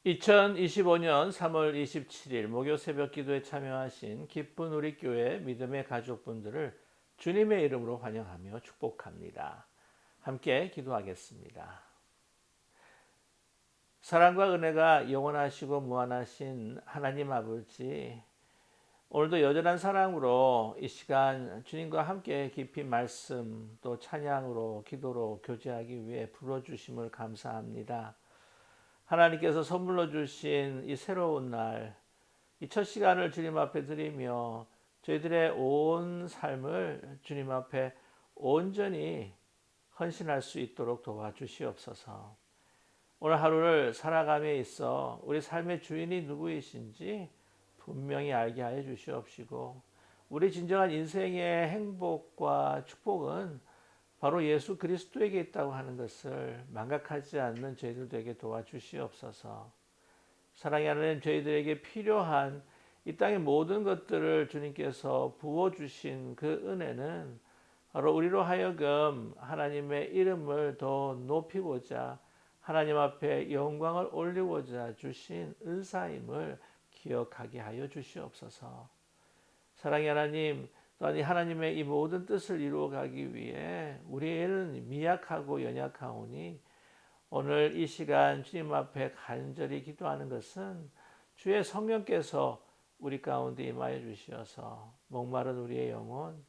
2025년 3월 27일 목요 새벽 기도에 참여하신 기쁜 우리 교회 믿음의 가족분들을 주님의 이름으로 환영하며 축복합니다. 함께 기도하겠습니다. 사랑과 은혜가 영원하시고 무한하신 하나님 아버지, 오늘도 여전한 사랑으로 이 시간 주님과 함께 깊이 말씀 또 찬양으로 기도로 교제하기 위해 불러주심을 감사합니다. 하나님께서 선물로 주신 이 새로운 날, 이 첫 시간을 주님 앞에 드리며 저희들의 온 삶을 주님 앞에 온전히 헌신할 수 있도록 도와주시옵소서. 오늘 하루를 살아감에 있어 우리 삶의 주인이 누구이신지 분명히 알게 하여 주시옵시고, 우리 진정한 인생의 행복과 축복은 바로 예수 그리스도에게 있다고 하는 것을 망각하지 않는 저희들 되게 도와주시옵소서. 사랑이 하나님, 저희들에게 필요한 이 땅의 모든 것들을 주님께서 부어주신 그 은혜는 바로 우리로 하여금 하나님의 이름을 더 높이고자, 하나님 앞에 영광을 올리고자 주신 은사임을 기억하게 하여 주시옵소서. 사랑의 하나님, 또한 하나님의 이 모든 뜻을 이루어가기 위해 우리는 미약하고 연약하오니 오늘 이 시간 주님 앞에 간절히 기도하는 것은 주의 성령께서 우리 가운데 임하여 주시어서 목마른 우리의 영혼,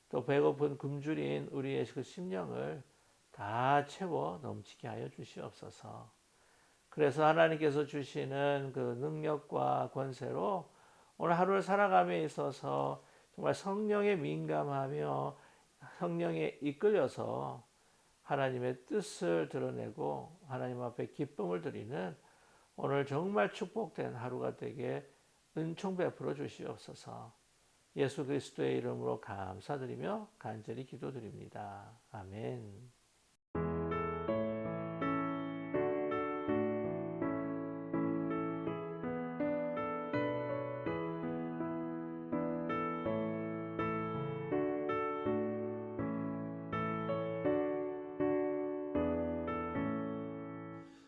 또 배고픈 굶주린 우리의 그 심령을 다 채워 넘치게 하여 주시옵소서. 그래서 하나님께서 주시는 그 능력과 권세로 오늘 하루를 살아감에 있어서 정말 성령에 민감하며 성령에 이끌려서 하나님의 뜻을 드러내고 하나님 앞에 기쁨을 드리는 오늘 정말 축복된 하루가 되게 은총 베풀어 주시옵소서. 예수 그리스도의 이름으로 감사드리며 간절히 기도드립니다. 아멘.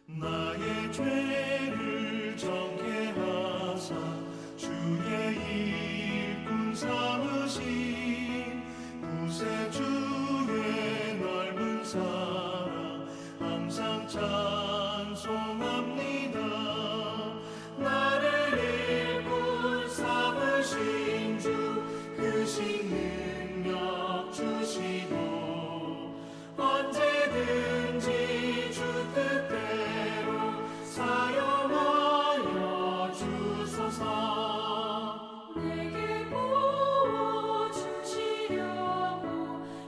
나의 죄를 정케 하사 주의 일꾼 삼으신 구세주의 넓은 사랑 항상 찬송합니다. 나를 일꾼 삼으신 주 크신 능력 주시고 언제든지 주 뜻대로 사용하여 주소서. 내게 부어주시려고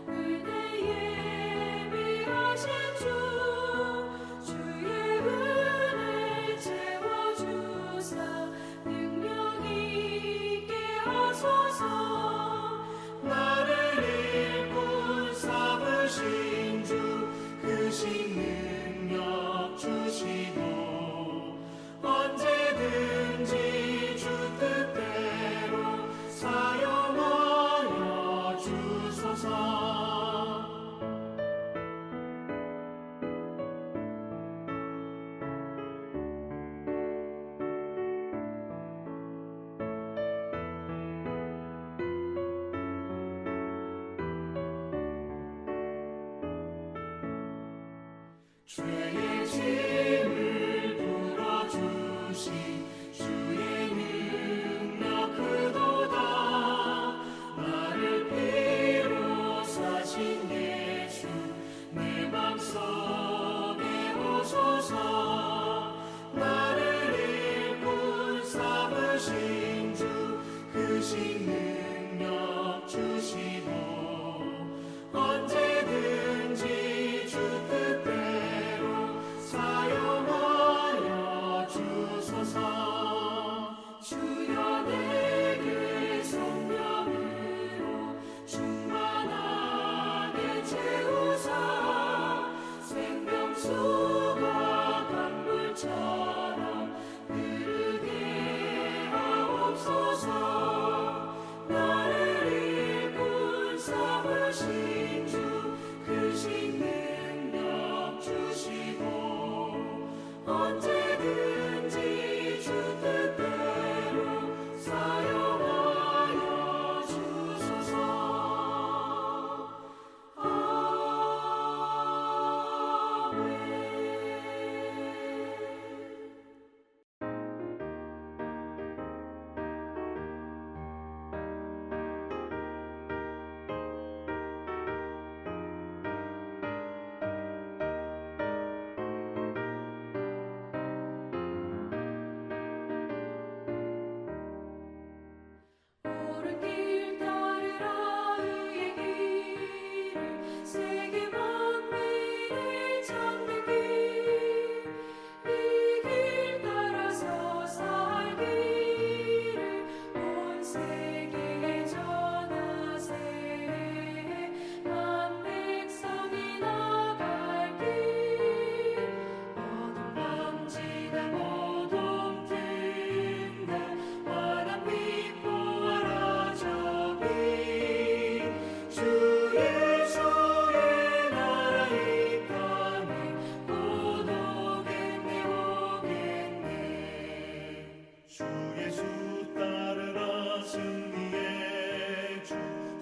은혜에 미하신 주, 주의 은혜 채워주사 능력 있게 하소서. 나를 일꾼 삼으신 주 크신 능력 주시고 언제든지 주 뜻대로 사용하여 주소서. 죄의 짐을 풀어주신 주의 능력 크도다. 나를 피로 사신 예수 내 맘속에 오소서. 나를 일꾼 삼으신 주 크신 능력 주시고 언제든지 주 뜻대로 사용하여 주소서. 주여 내게 성령으로 충만하게 채우사 생명수가 강물처럼 흐르게 하옵소서. 나를 일꾼 삼으신 주 크신 능력 주시고 언제든지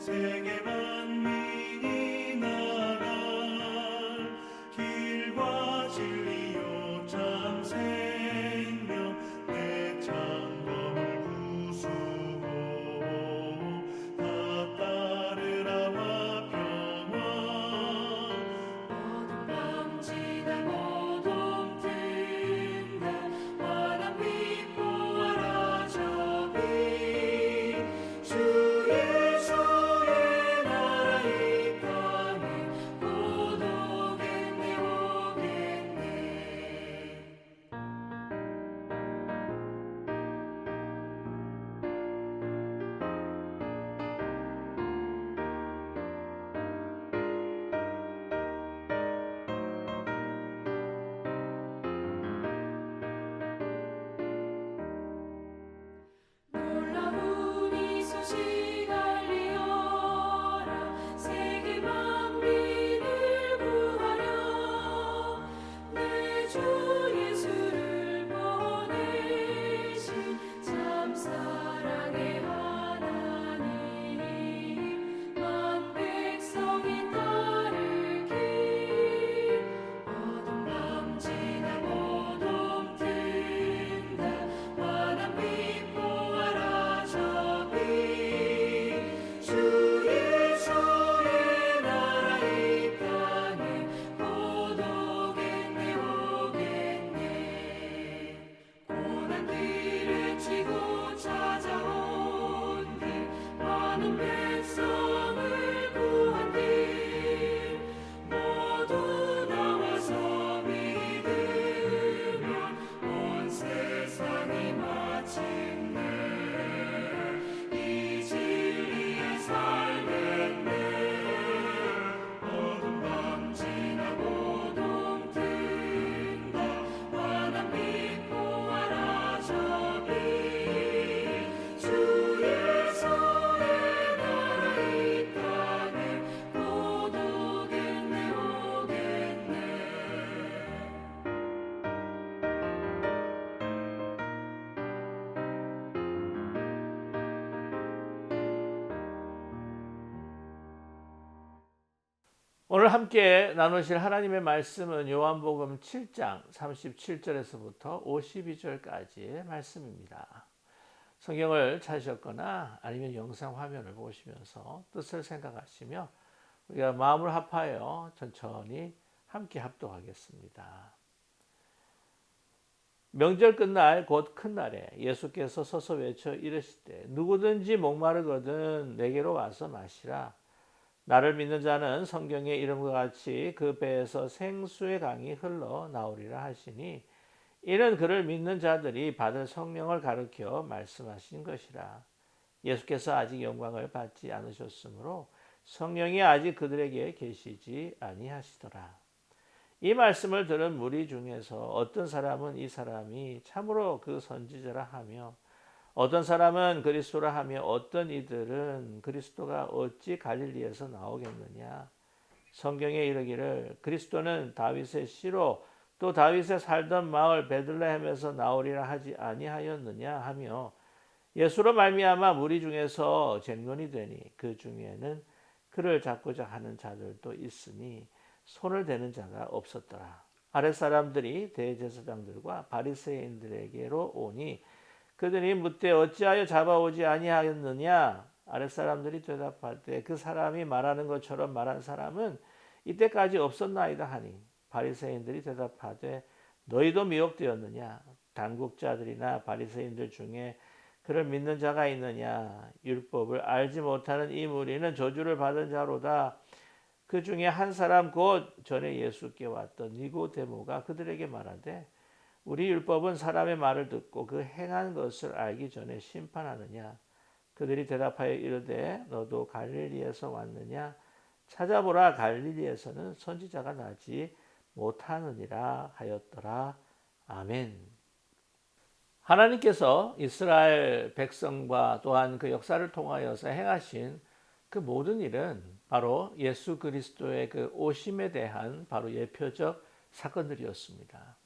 세계 만민이 나갈 길과 진리요 참 생명 내 창검을 부수고 다 따르라 화평화 어둠 밤지나 모동 든다 환한 빛 보아라 저비 주 예수의 나라 이 땅에 곧 오겠네 오겠네 놀라운 이 소식 알리어라 세계 만민을 구하려 내 주 예수를 보내신 참 사랑의 하나님 만 백성이 따를 길 어둠 밤지나 모동 든다 환한 빛 보아라 저비 주 예수의 나라 이 땅에 곧 오겠네 오겠네 고난 길에 치고 찾아온 길 많은 백성을 구한 길 모두 나와서 믿으면 온 세상이 마침내 이 진리에 살겠네 어둠 밤지나 모동 든다 환한 빛 보아라 저비 주 예수의 나라 이 땅에 곧 오겠네 오겠네 오늘 함께 나누실 하나님의 말씀은 요한복음 7장 37절에서부터 52절까지의 말씀입니다. 성경을 찾으셨거나 아니면 영상 화면을 보시면서 뜻을 생각하시며 우리가 마음을 합하여 천천히 함께 합독하겠습니다. 명절 끝날 곧 큰 날에 예수께서 서서 외쳐 이르시되 누구든지 목마르거든 내게로 와서 마시라. 나를 믿는 자는 성경의 이름과 같이 그 배에서 생수의 강이 흘러 나오리라 하시니 이는 그를 믿는 자들이 받을 성령을 가르쳐 말씀하신 것이라. 예수께서 아직 영광을 받지 않으셨으므로 성령이 아직 그들에게 계시지 아니하시더라. 이 말씀을 들은 무리 중에서 어떤 사람은 이 사람이 참으로 그 선지자라 하며 어떤 사람은 그리스도라 하며 어떤 이들은 그리스도가 어찌 갈릴리에서 나오겠느냐. 성경에 이르기를 그리스도는 다윗의 씨로 또 다윗의 살던 마을 베들레헴에서 나오리라 하지 아니하였느냐 하며 예수로 말미암아 무리 중에서 쟁론이 되니 그 중에는 그를 잡고자 하는 자들도 있으니 손을 대는 자가 없었더라. 아랫사람들이 대제사장들과 바리새인들에게로 오니 그들이 묻되 어찌하여 잡아오지 아니하였느냐. 아랫사람들이 대답하되 그 사람이 말하는 것처럼 말한 사람은 이때까지 없었나이다 하니 바리새인들이 대답하되 너희도 미혹되었느냐. 당국자들이나 바리새인들 중에 그를 믿는 자가 있느냐. 율법을 알지 못하는 이 무리는 저주를 받은 자로다. 그 중에 한 사람 곧 전에 예수께 왔던 니고데모가 그들에게 말하되 우리 율법은 사람의 말을 듣고 그 행한 것을 알기 전에 심판하느냐. 그들이 대답하여 이르되 너도 갈릴리에서 왔느냐. 찾아보라 갈릴리에서는 선지자가 나지 못하느니라 하였더라. 아멘. 하나님께서 이스라엘 백성과 또한 그 역사를 통하여서 행하신 그 모든 일은 바로 예수 그리스도의 그 오심에 대한 바로 예표적 사건들이었습니다.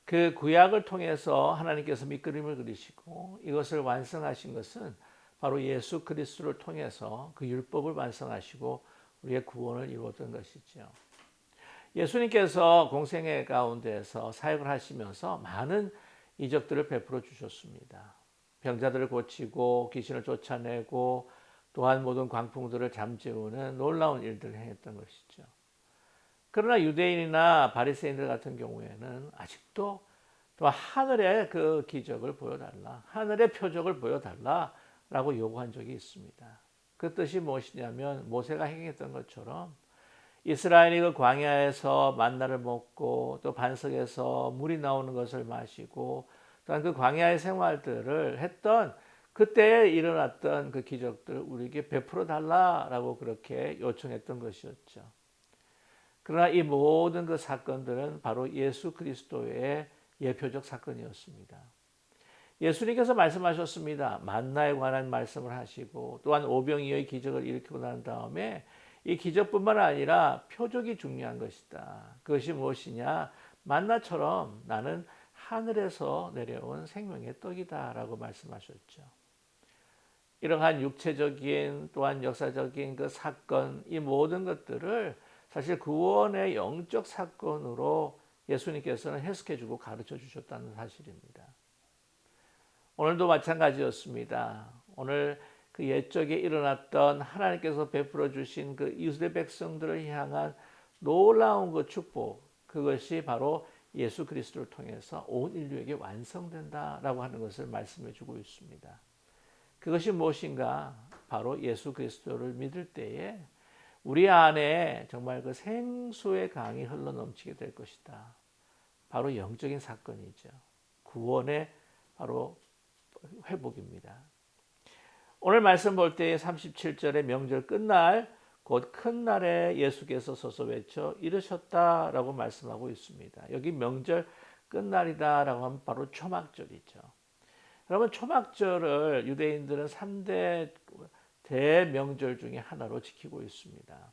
그 구약을 통해서 하나님께서 밑그림을 그리시고 이것을 완성하신 것은 바로 예수 그리스도를 통해서 그 율법을 완성하시고 우리의 구원을 이루었던 것이죠. 예수님께서 공생애 가운데서 사역을 하시면서 많은 이적들을 베풀어 주셨습니다. 병자들을 고치고 귀신을 쫓아내고 또한 모든 광풍들을 잠재우는 놀라운 일들을 행했던 것이죠. 그러나 유대인이나 바리새인들 같은 경우에는 아직도 또 하늘의 그 기적을 보여달라, 하늘의 표적을 보여달라라고 요구한 적이 있습니다. 그 뜻이 무엇이냐면 모세가 행했던 것처럼 이스라엘이 그 광야에서 만나를 먹고 또 반석에서 물이 나오는 것을 마시고 또한 그 광야의 생활들을 했던 그때에 일어났던 그 기적들을 우리에게 베풀어 달라라고 그렇게 요청했던 것이었죠. 그러나 이 모든 그 사건들은 바로 예수 그리스도의 예표적 사건이었습니다. 예수님께서 말씀하셨습니다. 만나에 관한 말씀을 하시고 또한 오병이어의 기적을 일으키고 난 다음에 이 기적뿐만 아니라 표적이 중요한 것이다. 그것이 무엇이냐? 만나처럼 나는 하늘에서 내려온 생명의 떡이다 라고 말씀하셨죠. 이러한 육체적인 또한 역사적인 그 사건, 이 모든 것들을 사실 구원의 영적 사건으로 예수님께서는 해석해 주고 가르쳐 주셨다는 사실입니다. 오늘도 마찬가지였습니다. 오늘 그 옛적에 일어났던 하나님께서 베풀어 주신 그 이스라엘 백성들을 향한 놀라운 그 축복, 그것이 바로 예수 그리스도를 통해서 온 인류에게 완성된다라고 하는 것을 말씀해 주고 있습니다. 그것이 무엇인가? 바로 예수 그리스도를 믿을 때에 우리 안에 정말 그 생수의 강이 흘러넘치게 될 것이다. 바로 영적인 사건이죠. 구원의 바로 회복입니다. 오늘 말씀 볼 때 37절에 명절 끝날 곧 큰 날에 예수께서 서서 외쳐 이르셨다라고 말씀하고 있습니다. 여기 명절 끝날이다라고 하면 바로 초막절이죠. 여러분 초막절을 유대인들은 3대 대명절 중에 하나로 지키고 있습니다.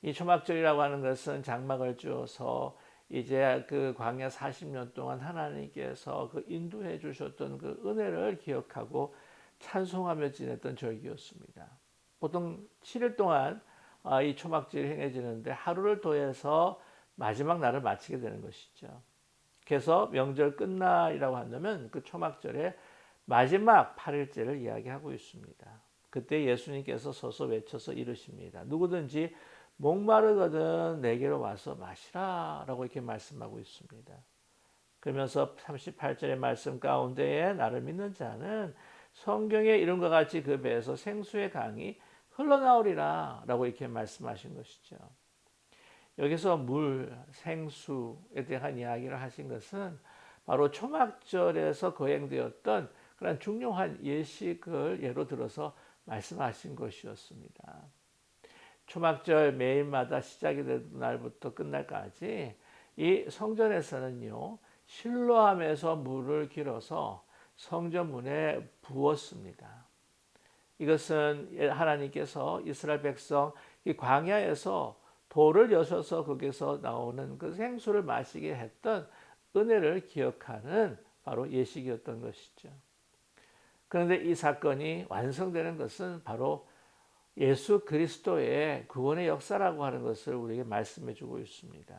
이 초막절이라고 하는 것은 장막을 주어서 이제 그 광야 40년 동안 하나님께서 그 인도해 주셨던 그 은혜를 기억하고 찬송하며 지냈던 절기였습니다. 보통 7일 동안 이 초막절이 행해지는데 하루를 더해서 마지막 날을 마치게 되는 것이죠. 그래서 명절 끝날이라고 한다면 그 초막절의 마지막 8일째를 이야기하고 있습니다. 그때 예수님께서 서서 외쳐서 이르십니다. 누구든지 목마르거든 내게로 와서 마시라 라고 이렇게 말씀하고 있습니다. 그러면서 38절의 말씀 가운데에 나를 믿는 자는 성경에 이름과 같이 그 배에서 생수의 강이 흘러나오리라 라고 이렇게 말씀하신 것이죠. 여기서 물, 생수에 대한 이야기를 하신 것은 바로 초막절에서 거행되었던 그런 중요한 예식을 예로 들어서 말씀하신 것이었습니다. 초막절 매일마다 시작이 된 날부터 끝날까지 이 성전에서는요, 실로암에서 물을 길어서 성전 문에 부었습니다. 이것은 하나님께서 이스라엘 백성 이 광야에서 돌을 여셔서 거기서 나오는 그 생수를 마시게 했던 은혜를 기억하는 바로 예식이었던 것이죠. 그런데 이 사건이 완성되는 것은 바로 예수 그리스도의 구원의 역사라고 하는 것을 우리에게 말씀해 주고 있습니다.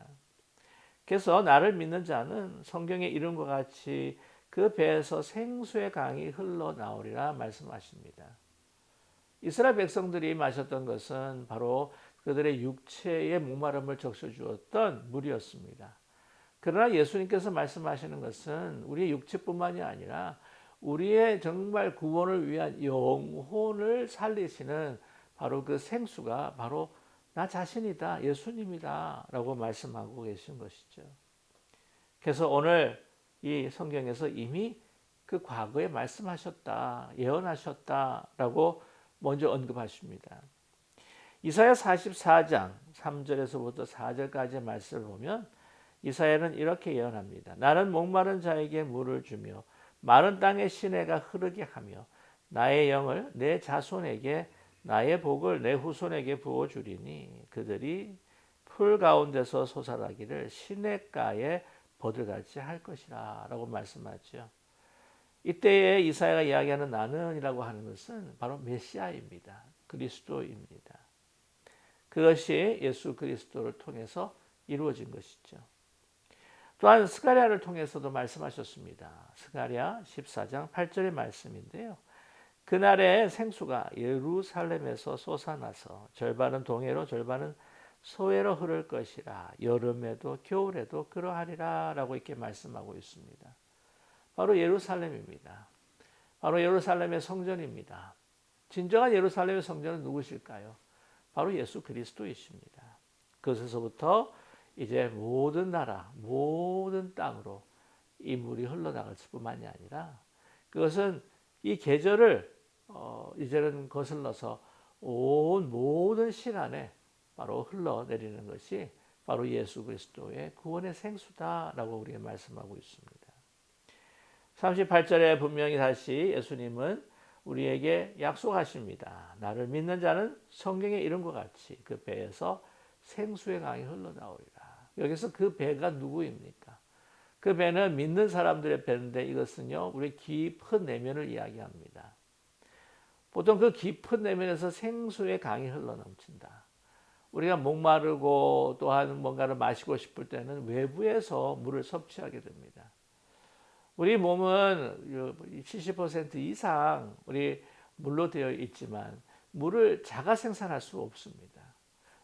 그래서 나를 믿는 자는 성경의 이름과 같이 그 배에서 생수의 강이 흘러나오리라 말씀하십니다. 이스라엘 백성들이 마셨던 것은 바로 그들의 육체의 목마름을 적셔주었던 물이었습니다. 그러나 예수님께서 말씀하시는 것은 우리의 육체뿐만이 아니라 우리의 정말 구원을 위한 영혼을 살리시는 바로 그 생수가 바로 나 자신이다, 예수님이다 라고 말씀하고 계신 것이죠. 그래서 오늘 이 성경에서 이미 그 과거에 말씀하셨다, 예언하셨다라고 먼저 언급하십니다. 이사야 44장 3절에서부터 4절까지의 말씀을 보면 이사야는 이렇게 예언합니다. 나는 목마른 자에게 물을 주며 마른 땅에 시내가 흐르게 하며 나의 영을 내 자손에게 나의 복을 내 후손에게 부어주리니 그들이 풀 가운데서 솟아나기를 시냇가에 버들같이 할 것이라 라고 말씀하죠. 이때에 이사야가 이야기하는 나는이라고 하는 것은 바로 메시아입니다. 그리스도입니다. 그것이 예수 그리스도를 통해서 이루어진 것이죠. 또한 스가랴를 통해서도 말씀하셨습니다. 스가랴 14장 8절의 말씀인데요. 그날에 생수가 예루살렘에서 솟아나서 절반은 동해로 절반은 서해로 흐를 것이라. 여름에도 겨울에도 그러하리라 라고 이렇게 말씀하고 있습니다. 바로 예루살렘입니다. 바로 예루살렘의 성전입니다. 진정한 예루살렘의 성전은 누구실까요? 바로 예수 그리스도이십니다. 그것에서부터 이제 모든 나라, 모든 땅으로 이 물이 흘러나갈 뿐만이 아니라 그것은 이 계절을 이제는 거슬러서 온 모든 시간에 바로 흘러내리는 것이 바로 예수 그리스도의 구원의 생수다라고 우리에게 말씀하고 있습니다. 38절에 분명히 다시 예수님은 우리에게 약속하십니다. 나를 믿는 자는 성경에 이른 것 같이 그 배에서 생수의 강이 흘러나오리라. 여기서 그 배가 누구입니까? 그 배는 믿는 사람들의 배인데 이것은요, 우리 깊은 내면을 이야기합니다. 보통 그 깊은 내면에서 생수의 강이 흘러넘친다. 우리가 목마르고 또한 뭔가를 마시고 싶을 때는 외부에서 물을 섭취하게 됩니다. 우리 몸은 70% 이상 우리 물로 되어 있지만 물을 자가 생산할 수 없습니다.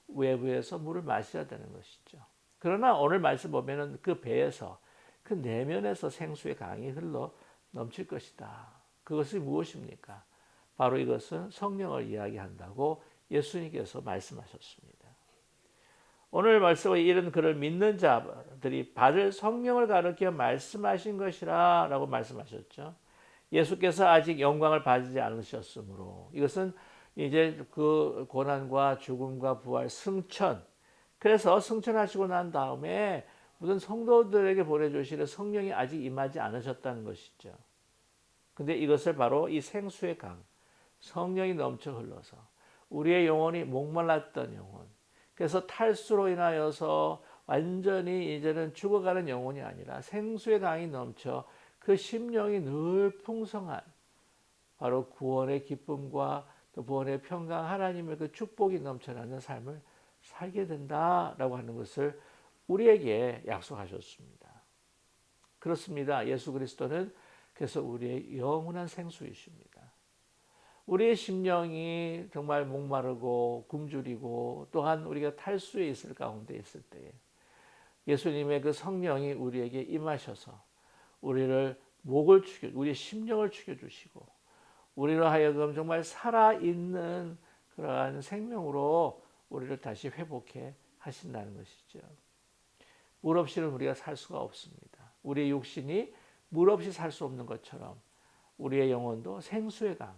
외부에서 물을 마셔야 되는 것이죠. 그러나 오늘 말씀 보면은 그 배에서 그 내면에서 생수의 강이 흘러 넘칠 것이다. 그것이 무엇입니까? 바로 이것은 성령을 이야기한다고 예수님께서 말씀하셨습니다. 오늘 말씀에 이런 그를 믿는 자들이 받을 성령을 가르쳐 말씀하신 것이라 라고 말씀하셨죠. 예수께서 아직 영광을 받지 않으셨으므로 이것은 이제 그 고난과 죽음과 부활, 승천, 그래서 승천하시고 난 다음에 모든 성도들에게 보내주시는 성령이 아직 임하지 않으셨다는 것이죠. 근데 이것을 바로 이 생수의 강, 성령이 넘쳐 흘러서 우리의 영혼이 목말랐던 영혼, 그래서 탈수로 인하여서 완전히 이제는 죽어가는 영혼이 아니라 생수의 강이 넘쳐 그 심령이 늘 풍성한 바로 구원의 기쁨과 또 구원의 평강, 하나님의 그 축복이 넘쳐나는 삶을 살게 된다라고 하는 것을 우리에게 약속하셨습니다. 그렇습니다. 예수 그리스도는 그래서 우리의 영원한 생수이십니다. 우리의 심령이 정말 목마르고 굶주리고 또한 우리가 탈수에 있을 가운데 있을 때에 예수님의 그 성령이 우리에게 임하셔서 우리를 목을 축여, 우리의 심령을 축여주시고 우리로 하여금 정말 살아있는 그러한 생명으로 우리를 다시 회복해 하신다는 것이죠. 물 없이는 우리가 살 수가 없습니다. 우리의 육신이 물 없이 살 수 없는 것처럼 우리의 영혼도 생수의 강,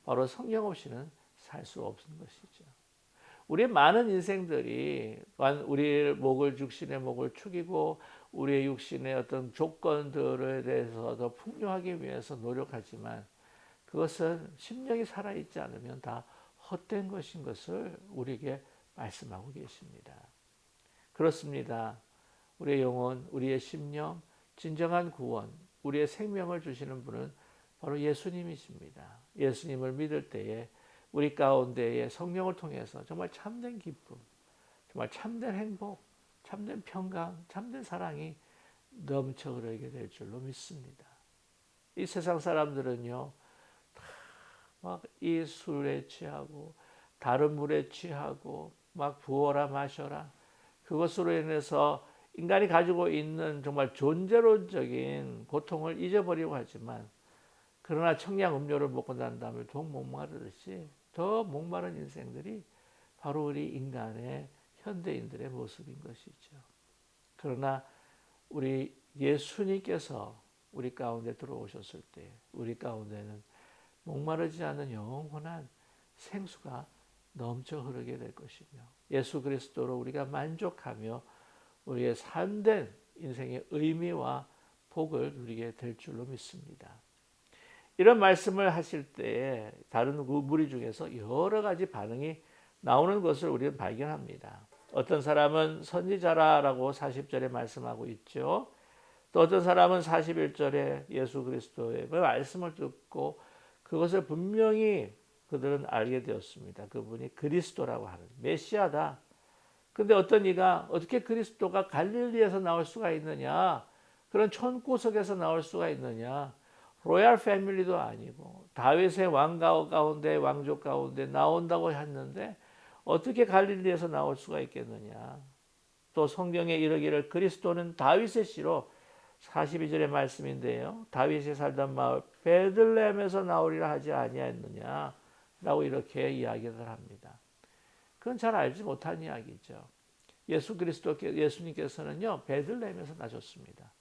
바로 성령 없이는 살 수 없는 것이죠. 우리의 많은 인생들이 우리의 목을 육신의 목을 축이고 우리의 육신의 어떤 조건들에 대해서 더 풍요하기 위해서 노력하지만 그것은 심령이 살아있지 않으면 다 헛된 것인 것을 우리에게 말씀하고 계십니다. 그렇습니다. 우리의 영혼, 우리의 심령, 진정한 구원, 우리의 생명을 주시는 분은 바로 예수님이십니다. 예수님을 믿을 때에 우리 가운데에 성령을 통해서 정말 참된 기쁨, 정말 참된 행복, 참된 평강, 참된 사랑이 넘쳐 흐르게 될 줄로 믿습니다. 이 세상 사람들은요, 막 이 술에 취하고 다른 물에 취하고 막 부어라 마셔라, 그것으로 인해서 인간이 가지고 있는 정말 존재론적인 고통을 잊어버리고 하지만 그러나 청량 음료를 먹고 난 다음에 더 목마르듯이 더 목마른 인생들이 바로 우리 인간의 현대인들의 모습인 것이죠. 그러나 우리 예수님께서 우리 가운데 들어오셨을 때 우리 가운데는 목마르지 않은 영원한 생수가 넘쳐 흐르게 될 것이며 예수 그리스도로 우리가 만족하며 우리의 참된 인생의 의미와 복을 누리게 될 줄로 믿습니다. 이런 말씀을 하실 때에 다른 무리 중에서 여러 가지 반응이 나오는 것을 우리는 발견합니다. 어떤 사람은 선지자라고 40절에 말씀하고 있죠. 또 어떤 사람은 41절에 예수 그리스도의 그 말씀을 듣고 그것을 분명히 그들은 알게 되었습니다. 그분이 그리스도라고 하는 메시아다. 근데 어떤 이가 어떻게 그리스도가 갈릴리에서 나올 수가 있느냐? 그런 촌구석에서 나올 수가 있느냐? 로얄 패밀리도 아니고 다윗의 왕가 가운데 왕족 가운데 나온다고 했는데 어떻게 갈릴리에서 나올 수가 있겠느냐? 또 성경에 이르기를 그리스도는 다윗의 씨로 42절의 말씀인데요. 다윗이 살던 마을 베들레헴에서 나오리라 하지 아니하였느냐? 라고 이렇게 이야기를 합니다. 그건 잘 알지 못한 이야기죠. 예수님께서는요, 베들레헴에서 나셨습니다.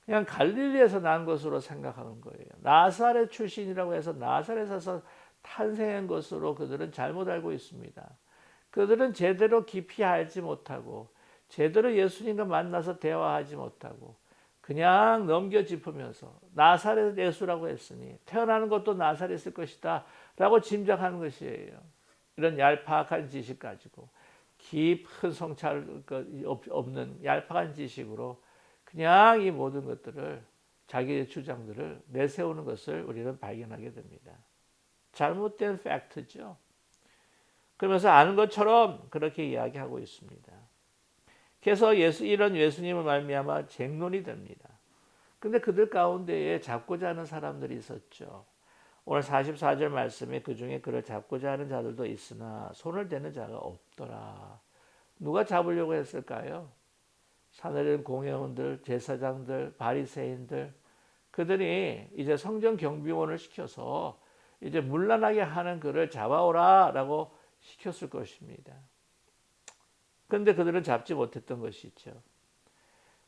그냥 갈릴리에서 난 것으로 생각하는 거예요. 나사렛 출신이라고 해서 나사렛에서 탄생한 것으로 그들은 잘못 알고 있습니다. 그들은 제대로 깊이 알지 못하고 제대로 예수님과 만나서 대화하지 못하고 그냥 넘겨짚으면서 나사렛 예수라고 했으니 태어나는 것도 나사렛일 것이다 라고 짐작하는 것이에요. 이런 얄팍한 지식 가지고 깊은 성찰 없는 얄팍한 지식으로 그냥 이 모든 것들을 자기의 주장들을 내세우는 것을 우리는 발견하게 됩니다. 잘못된 팩트죠. 그러면서 아는 것처럼 그렇게 이야기하고 있습니다. 그래서 이런 예수님을 말미암아 쟁론이 됩니다. 근데 그들 가운데에 잡고자 하는 사람들이 있었죠. 오늘 44절 말씀에 그중에 그를 잡고자 하는 자들도 있으나 손을 대는 자가 없더라. 누가 잡으려고 했을까요? 사내린 공회원들, 제사장들, 바리새인들 그들이 이제 성전 경비원을 시켜서 이제 문란하게 하는 그를 잡아오라라고 시켰을 것입니다. 그런데 그들은 잡지 못했던 것이죠.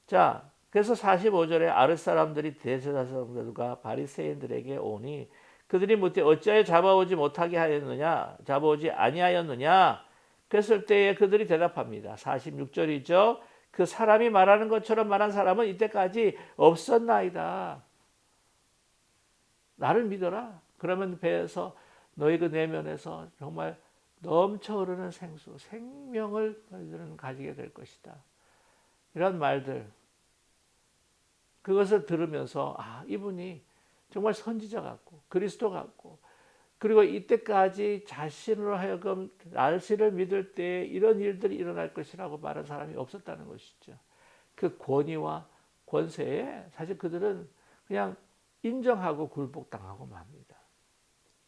자, 그래서 45절에 아랫 사람들이 대제사장들과 바리새인들에게 오니 그들이 묻되 어찌하여 잡아오지 못하게 하였느냐? 잡아오지 아니하였느냐? 그랬을 때에 그들이 대답합니다. 46절이죠. 그 사람이 말하는 것처럼 말한 사람은 이때까지 없었나이다. 나를 믿어라. 그러면 배에서 너희 그 내면에서 정말 넘쳐 흐르는 생수, 생명을 너희들은 가지게 될 것이다. 이런 말들. 그것을 들으면서 이분이 정말 선지자 같고 그리스도 같고 그리고 이때까지 자신으로 하여금 날씨를 믿을 때 이런 일들이 일어날 것이라고 말한 사람이 없었다는 것이죠. 그 권위와 권세에 사실 그들은 그냥 인정하고 굴복당하고 맙니다.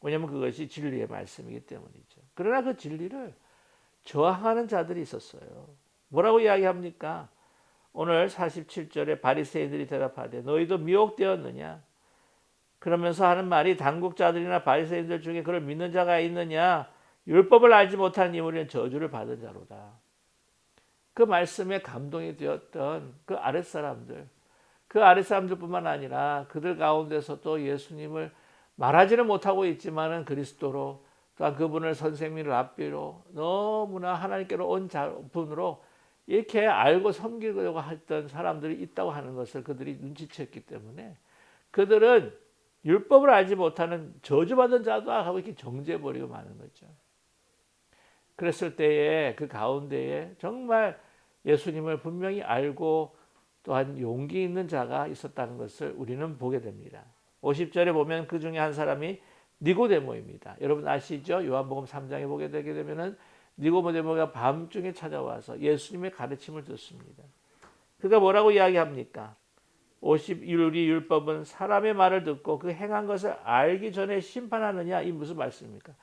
왜냐하면 그것이 진리의 말씀이기 때문이죠. 그러나 그 진리를 저항하는 자들이 있었어요. 뭐라고 이야기합니까? 오늘 47절에 바리새인들이 대답하되 너희도 미혹되었느냐? 그러면서 하는 말이 당국자들이나 바리새인들 중에 그를 믿는 자가 있느냐? 율법을 알지 못하는 우리는 저주를 받은 자로다. 그 말씀에 감동이 되었던 그 아랫사람들뿐만 아니라 그들 가운데서 또 예수님을 말하지는 못하고 있지만은 그리스도로 또한 그분을 선생님을 앞비로 너무나 하나님께로 온 분으로 이렇게 알고 섬기려고 했던 사람들이 있다고 하는 것을 그들이 눈치챘기 때문에 그들은 율법을 알지 못하는 저주받은 자다 하고 이렇게 정죄해버리고 마는 거죠. 그랬을 때에 그 가운데에 정말 예수님을 분명히 알고 또한 용기 있는 자가 있었다는 것을 우리는 보게 됩니다. 50절에 보면 그 중에 한 사람이 니고데모입니다. 여러분 아시죠? 요한복음 3장에 보게 되게 되면은 니고데모가 밤중에 찾아와서 예수님의 가르침을 듣습니다. 그가 뭐라고 이야기합니까? 50율이 율법은 사람의 말을 듣고 그 행한 것을 알기 전에 심판하느냐? 이 무슨 말씀입니까?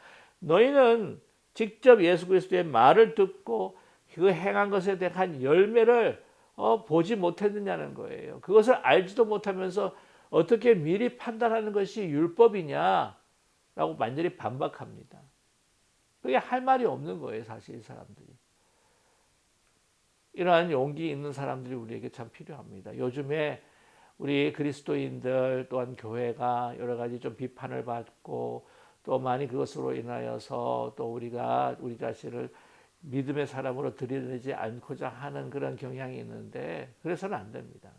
너희는 직접 예수 그리스도의 말을 듣고 그 행한 것에 대한 열매를 보지 못했느냐는 거예요. 그것을 알지도 못하면서 어떻게 미리 판단하는 것이 율법이냐라고 완전히 반박합니다. 그게 할 말이 없는 거예요, 사실 이 사람들이. 이러한 용기 있는 사람들이 우리에게 참 필요합니다. 요즘에 우리 그리스도인들 또한 교회가 여러 가지 좀 비판을 받고 또 많이 그것으로 인하여서 또 우리가 우리 자신을 믿음의 사람으로 들여내지 않고자 하는 그런 경향이 있는데 그래서는 안 됩니다.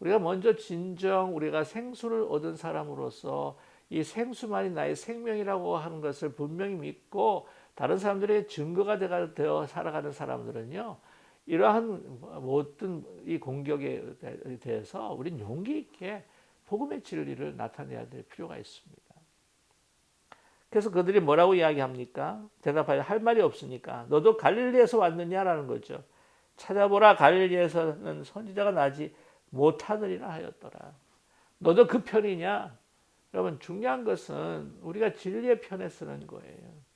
우리가 먼저 진정 우리가 생수를 얻은 사람으로서 이 생수만이 나의 생명이라고 하는 것을 분명히 믿고 다른 사람들의 증거가 되어 살아가는 사람들은요. 이러한 모든 이 공격에 대해서 우리는 용기 있게 복음의 진리를 나타내야 될 필요가 있습니다. 그래서 그들이 뭐라고 이야기합니까? 대답하여 할 말이 없으니까 너도 갈릴리에서 왔느냐라는 거죠. 찾아보라, 갈릴리에서는 선지자가 나지 못하느니라 하였더라. 너도 그 편이냐? 여러분, 중요한 것은 우리가 진리의 편에 서는 거예요.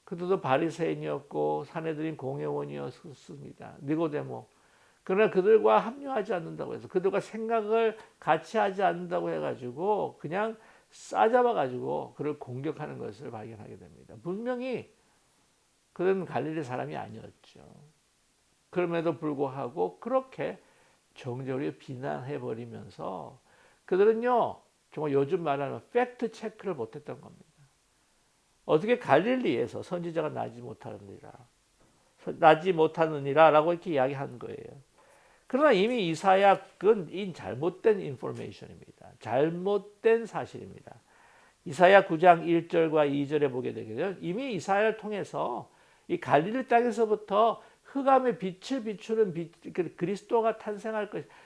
그들도 바리새인이었고 사내들인 공회원이었습니다. 니고데모. 그러나 그들과 합류하지 않는다고 해서, 그들과 생각을 같이 하지 않는다고 해가지고 그냥 싸잡아가지고 그를 공격하는 것을 발견하게 됩니다. 분명히 그는 갈릴리 사람이 아니었죠. 그럼에도 불구하고 그렇게 정적으로 비난해버리면서 그들은요, 정말 요즘 말하는 팩트 체크를 못했던 겁니다. 어떻게 갈릴리에서 선지자가 나지 못하느니라 라고 이렇게 이야기한 거예요. 그러나 이미 이사야는 잘못된 인포메이션입니다. 잘못된 사실입니다. 이사야 9장 1절과 2절에 보게 되겠죠. 이미 이사야를 통해서 이 갈릴리 땅에서부터 흑암의 빛을 비추는 그리스도가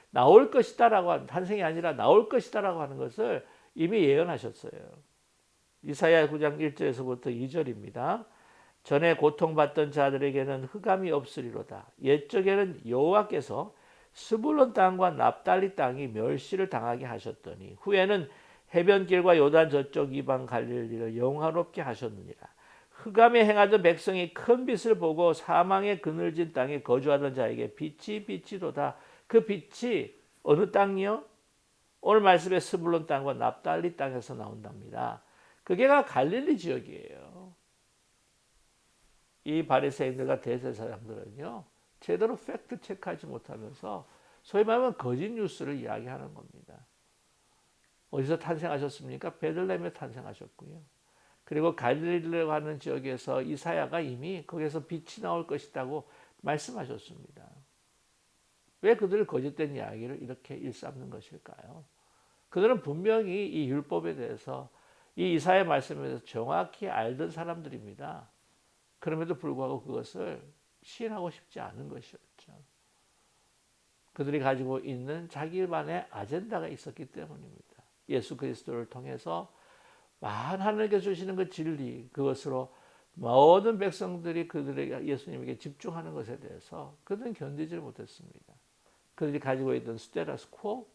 나올 것이다라고 탄생이 아니라 나올 것이다라고 하는 것을 이미 예언하셨어요. 이사야 9장 1절에서부터 2절입니다. 전에 고통받던 자들에게는 흑암이 없으리로다. 옛적에는 여호와께서 스불론 땅과 납달리 땅이 멸시를 당하게 하셨더니 후에는 해변길과 요단 저쪽 이방 갈릴리를 영화롭게 하셨느니라. 흑암에 행하던 백성이 큰 빛을 보고 사망의 그늘진 땅에 거주하던 자에게 빛이 비치도다. 그 빛이 어느 땅이요? 오늘 말씀에 스불론 땅과 납달리 땅에서 나온답니다. 그게가 갈릴리 지역이에요. 이 바리새인들과 대제사장들은요, 제대로 팩트 체크하지 못하면서 소위 말하면 거짓 뉴스를 이야기하는 겁니다. 어디서 탄생하셨습니까? 베들레헴에 탄생하셨고요. 그리고 갈릴리라고 하는 지역에서 이사야가 이미 거기서 빛이 나올 것이라고 말씀하셨습니다. 왜 그들을 거짓된 이야기를 이렇게 일삼는 것일까요? 그들은 분명히 이 율법에 대해서 이 이사야 말씀에 대해서 정확히 알던 사람들입니다. 그럼에도 불구하고 그것을 시인하고 싶지 않은 것이었죠. 그들이 가지고 있는 자기만의 아젠다가 있었기 때문입니다. 예수 그리스도를 통해서 하나님께 주시는 그 진리, 그것으로 모든 백성들이 그들에게 예수님에게 집중하는 것에 대해서 그들은 견디지 못했습니다. 그들이 가지고 있던 스테라스코,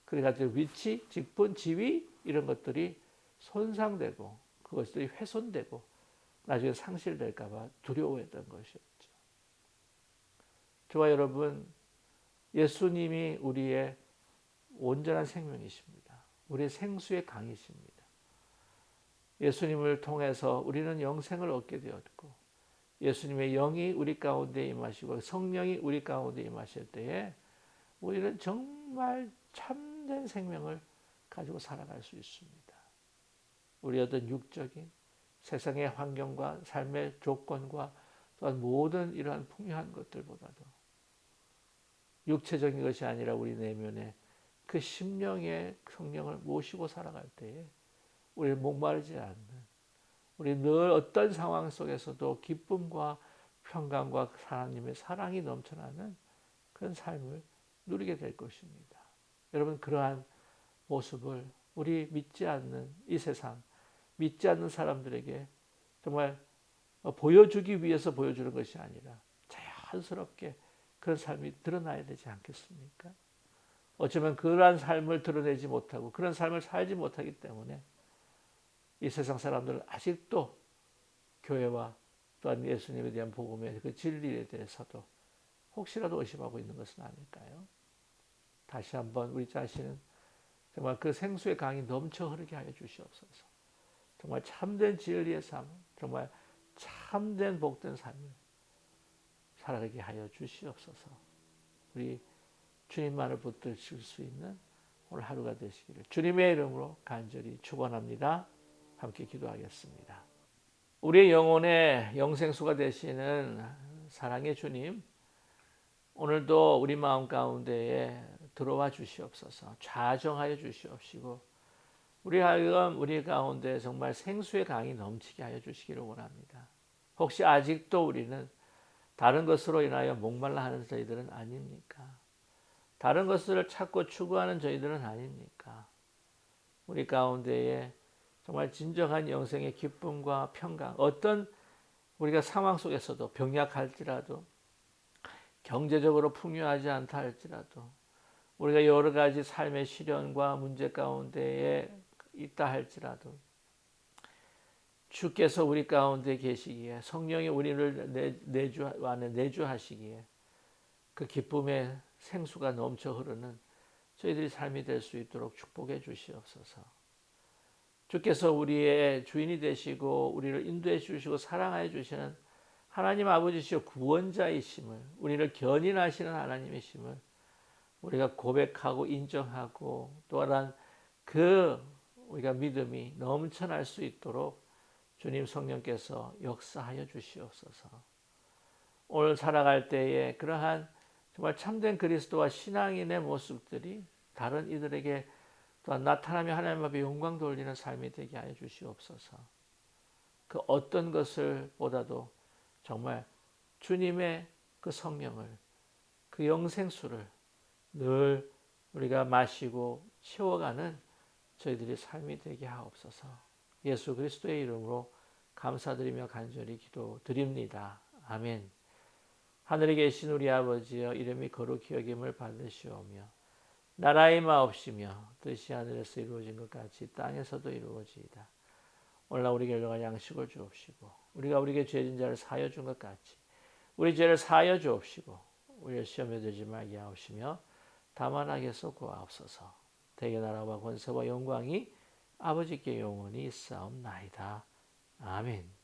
그들이 가지고 있던 위치, 직분, 지위 이런 것들이 손상되고 그것들이 훼손되고 나중에 상실될까 봐 두려워했던 것이었죠. 저와 여러분, 예수님이 우리의 온전한 생명이십니다. 우리의 생수의 강이십니다. 예수님을 통해서 우리는 영생을 얻게 되었고 예수님의 영이 우리 가운데 임하시고 성령이 우리 가운데 임하실 때에 우리는 정말 참된 생명을 가지고 살아갈 수 있습니다. 우리 어떤 육적인 세상의 환경과 삶의 조건과 또한 모든 이러한 풍요한 것들보다도 육체적인 것이 아니라 우리 내면에 그 심령의 성령을 모시고 살아갈 때에 우리는 목마르지 않는, 우리 늘 어떤 상황 속에서도 기쁨과 평강과 하나님의 사랑이 넘쳐나는 그런 삶을 누리게 될 것입니다. 여러분, 그러한 모습을 우리 믿지 않는 이 세상, 믿지 않는 사람들에게 정말 보여주기 위해서 보여주는 것이 아니라 자연스럽게 그런 삶이 드러나야 되지 않겠습니까? 어쩌면 그러한 삶을 드러내지 못하고 그런 삶을 살지 못하기 때문에 이 세상 사람들은 아직도 교회와 또한 예수님에 대한 복음의 그 진리에 대해서도 혹시라도 의심하고 있는 것은 아닐까요? 다시 한번 우리 자신은 정말 그 생수의 강이 넘쳐 흐르게 하여 주시옵소서. 정말 참된 진리의 삶, 정말 참된 복된 삶을 살아가게 하여 주시옵소서. 우리 주님만을 붙드실 수 있는 오늘 하루가 되시기를 주님의 이름으로 간절히 축원합니다. 함께 기도하겠습니다. 우리의 영혼의 영생수가 되시는 사랑의 주님, 오늘도 우리 마음 가운데에 들어와 주시옵소서. 좌정하여 주시옵시고 우리 하여금 우리 가운데 정말 생수의 강이 넘치게 하여 주시기를 원합니다. 혹시 아직도 우리는 다른 것으로 인하여 목말라 하는 저희들은 아닙니까? 다른 것을 찾고 추구하는 저희들은 아닙니까? 우리 가운데에 정말 진정한 영생의 기쁨과 평강, 어떤 우리가 상황 속에서도 병약할지라도 경제적으로 풍요하지 않다 할지라도 우리가 여러 가지 삶의 시련과 문제 가운데에 있다 할지라도 주께서 우리 가운데 계시기에 성령이 우리를 내주하시기에 그 기쁨의 생수가 넘쳐 흐르는 저희들이 삶이 될 수 있도록 축복해 주시옵소서. 주께서 우리의 주인이 되시고 우리를 인도해 주시고 사랑해 주시는 하나님 아버지시여 구원자이심을, 우리를 견인하시는 하나님이심을 우리가 고백하고 인정하고 또한 그 우리가 믿음이 넘쳐날 수 있도록 주님 성령께서 역사하여 주시옵소서. 오늘 살아갈 때에 그러한 정말 참된 그리스도와 신앙인의 모습들이 다른 이들에게 또한 나타나며 하나님 앞에 영광 돌리는 삶이 되게 하여 주시옵소서. 그 어떤 것을 보다도 정말 주님의 그 성령을, 그 영생수를 늘 우리가 마시고 채워가는 저희들의 삶이 되게 하옵소서. 예수 그리스도의 이름으로 감사드리며 간절히 기도드립니다. 아멘. 하늘에 계신 우리 아버지여, 이름이 거룩히 여김을 받으시오며 나라의 마옵시며 뜻이 하늘에서 이루어진 것 같이 땅에서도 이루어지이다. 오늘날 우리에게 일용할 양식을 주옵시고 우리가 우리에게 죄진 자를 사하여 준 것 같이 우리 죄를 사하여 주옵시고 우리를 시험에 들지 말게 하옵시며 다만 악에서 구하옵소서. 대개 나라와 권세와 영광이 아버지께 영원히 있사옵나이다. 아멘.